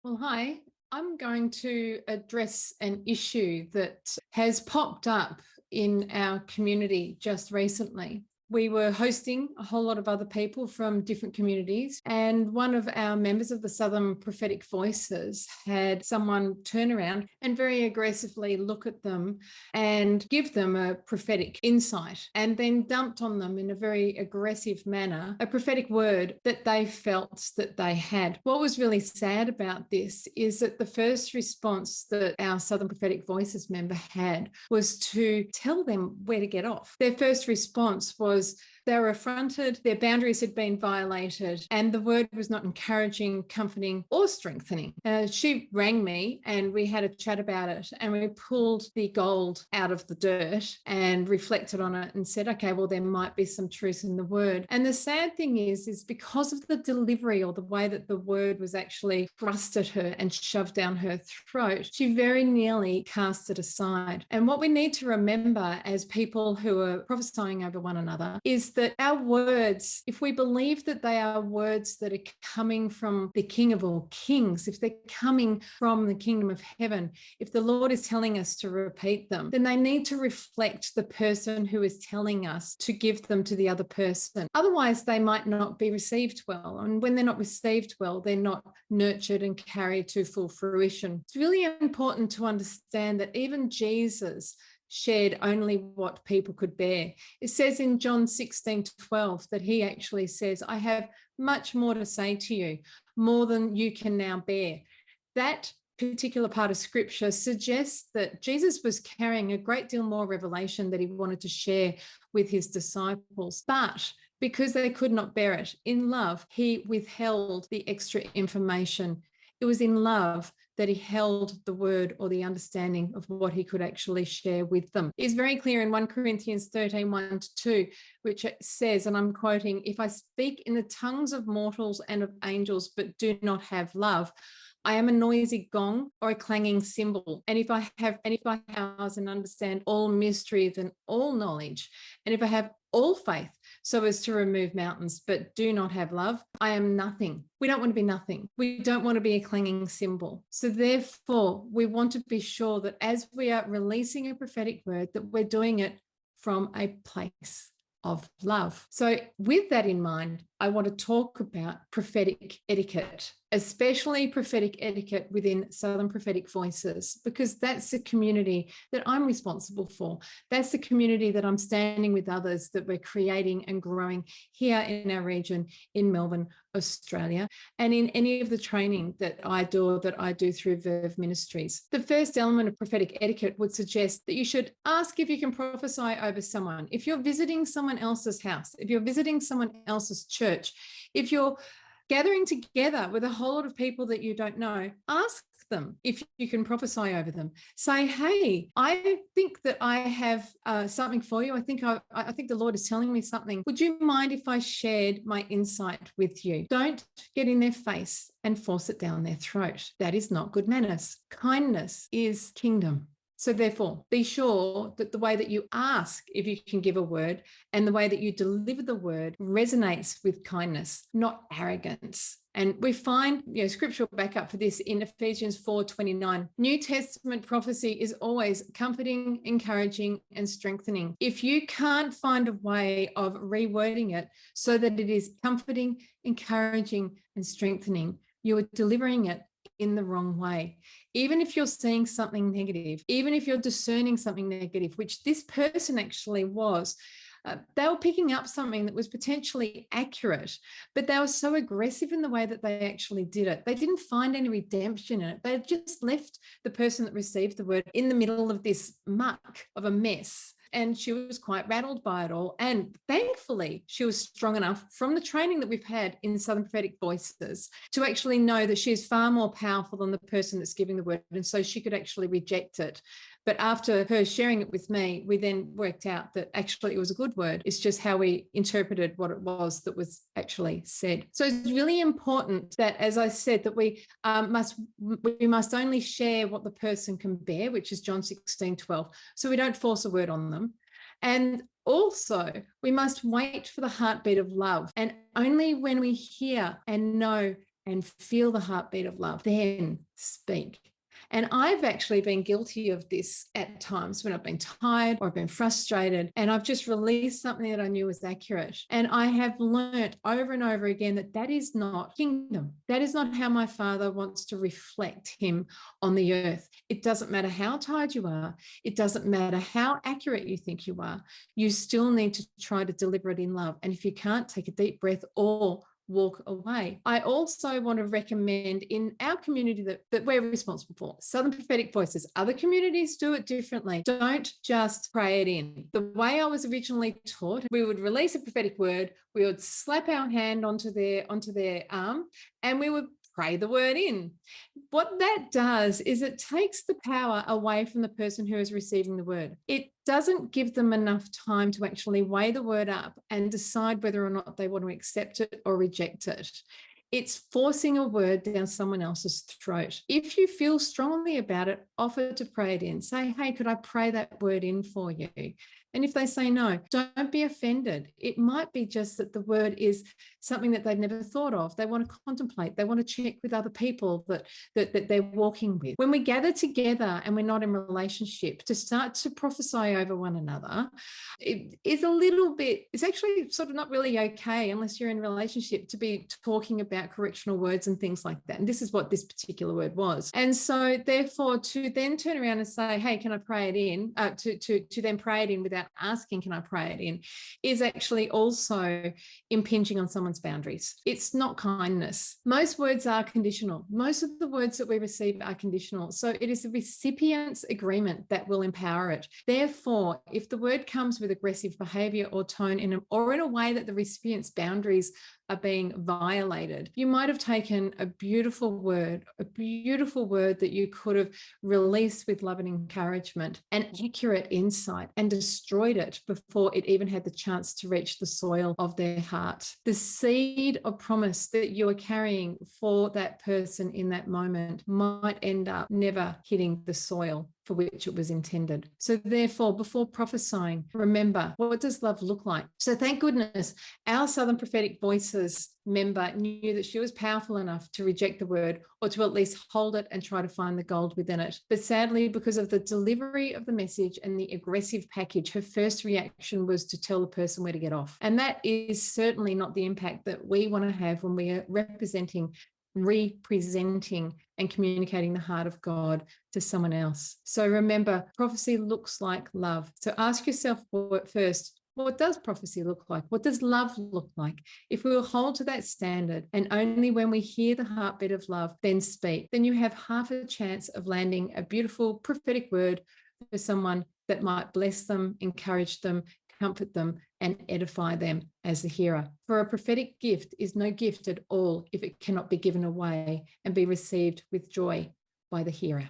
Well, hi. I'm going to address an issue that has popped up in our community just recently. We were hosting a whole lot of other people from different communities, and one of our members of the Southern Prophetic Voices had someone turn around and very aggressively look at them and give them a prophetic insight, and then dumped on them in a very aggressive manner a prophetic word that they felt that they had. What was really sad about this is that the first response that our Southern Prophetic Voices member had was to tell them where to get off. Their first response was they were affronted, their boundaries had been violated, and the word was not encouraging, comforting, or strengthening. She rang me and we had a chat about it, and we pulled the gold out of the dirt and reflected on it and said, okay, well, there might be some truth in the word. And the sad thing is because of the delivery or the way that the word was actually thrust at her and shoved down her throat, she very nearly cast it aside. And what we need to remember as people who are prophesying over one another is that our words, if we believe that they are words that are coming from the King of all kings, if they're coming from the kingdom of heaven, if the Lord is telling us to repeat them, then they need to reflect the person who is telling us to give them to the other person. Otherwise, they might not be received well. And when they're not received well, they're not nurtured and carried to full fruition. It's really important to understand that even Jesus shared only what people could bear. It says in John 16:12 that he actually says, I have much more to say to you, more than you can now bear. That particular part of scripture suggests that Jesus was carrying a great deal more revelation that he wanted to share with his disciples, but because they could not bear it, in love, he withheld the extra information. It was in love that he held the word or the understanding of what he could actually share with them. It's very clear in 1 Corinthians 13, 1-2, which says, and I'm quoting, if I speak in the tongues of mortals and of angels, but do not have love, I am a noisy gong or a clanging cymbal. And if I house and understand all mysteries and all knowledge, and if I have all faith so as to remove mountains, but do not have love, I am nothing. We don't want to be nothing. We don't want to be a clanging cymbal. So therefore, we want to be sure that as we are releasing a prophetic word, that we're doing it from a place of love. So with that in mind, I want to talk about prophetic etiquette, especially prophetic etiquette within Southern Prophetic Voices, because that's the community that I'm responsible for. That's the community that I'm standing with others that we're creating and growing here in our region in Melbourne, Australia, and in any of the training that I do through Verve Ministries. The first element of prophetic etiquette would suggest that you should ask if you can prophesy over someone. If you're visiting someone else's house, if you're visiting someone else's church, if you're gathering together with a whole lot of people that you don't know, ask them if you can prophesy over them. Say, hey, I think that I have something for you. I think the Lord is telling me something. Would you mind if I shared my insight with you? Don't get in their face and force it down their throat. That is not good manners. Kindness is kingdom. So therefore, be sure that the way that you ask if you can give a word and the way that you deliver the word resonates with kindness, not arrogance. And we find, scriptural backup for this in Ephesians 4:29. New Testament prophecy is always comforting, encouraging, and strengthening. If you can't find a way of rewording it so that it is comforting, encouraging, and strengthening, you are delivering it in the wrong way. Even if you're seeing something negative, even if you're discerning something negative, which this person actually was, they were picking up something that was potentially accurate, but they were so aggressive in the way that they actually did it. They didn't find any redemption in it. They just left the person that received the word in the middle of this muck of a mess. And she was quite rattled by it all. And thankfully, she was strong enough from the training that we've had in Southern Prophetic Voices to actually know that she is far more powerful than the person that's giving the word. And so she could actually reject it. But after her sharing it with me, we then worked out that actually it was a good word. It's just how we interpreted what it was that was actually said. So it's really important that, as I said, that we must only share what the person can bear, which is John 16:12. So we don't force a word on them. And also, we must wait for the heartbeat of love. And only when we hear and know and feel the heartbeat of love, then speak. And I've actually been guilty of this at times when I've been tired or I've been frustrated, and I've just released something that I knew was accurate. And I have learnt over and over again that that is not kingdom. That is not how my Father wants to reflect him on the earth. It doesn't matter how tired you are. It doesn't matter how accurate you think you are. You still need to try to deliver it in love. And if you can't, take a deep breath or walk away. I also want to recommend in our community that we're responsible for, Southern Prophetic Voices. Other communities do it differently. Don't just pray it in. The way I was originally taught, we would release a prophetic word, we would slap our hand onto their arm, and we would pray the word in. What that does is it takes the power away from the person who is receiving the word. It doesn't give them enough time to actually weigh the word up and decide whether or not they want to accept it or reject it. It's forcing a word down someone else's throat. If you feel strongly about it, offer to pray it in. Say, hey, could I pray that word in for you? And if they say no, don't be offended. It might be just that the word is something that they've never thought of. They want to contemplate. They want to check with other people that they're walking with. When we gather together and we're not in relationship, to start to prophesy over one another, it is a little bit, it's actually sort of not really okay unless you're in relationship to be talking about correctional words and things like that. And this is what this particular word was. And so therefore, to then turn around and say, hey, can I pray it in? To then pray it in without asking, can I pray it in, is actually also impinging on someone's boundaries. It's not kindness. Most words are conditional. Most of the words that we receive are conditional. So it is the recipient's agreement that will empower it. Therefore, if the word comes with aggressive behavior or tone in a way that the recipient's boundaries are being violated, you might have taken a beautiful word that you could have released with love and encouragement and accurate insight and destroyed it before it even had the chance to reach the soil of their heart. The seed of promise that you are carrying for that person in that moment might end up never hitting the soil for which it was intended. So therefore, before prophesying, remember, what does love look like? So thank goodness our Southern Prophetic Voices member knew that she was powerful enough to reject the word, or to at least hold it and try to find the gold within it. But sadly, because of the delivery of the message and the aggressive package, her first reaction was to tell the person where to get off. And that is certainly not the impact that we want to have when we are representing and communicating the heart of God to someone else. So remember, prophecy looks like love. So ask yourself first, what does prophecy look like? What does love look like? If we will hold to that standard, and only when we hear the heartbeat of love, then speak, then you have half a chance of landing a beautiful prophetic word for someone that might bless them, encourage them, comfort them, and edify them as the hearer. For a prophetic gift is no gift at all if it cannot be given away and be received with joy by the hearer.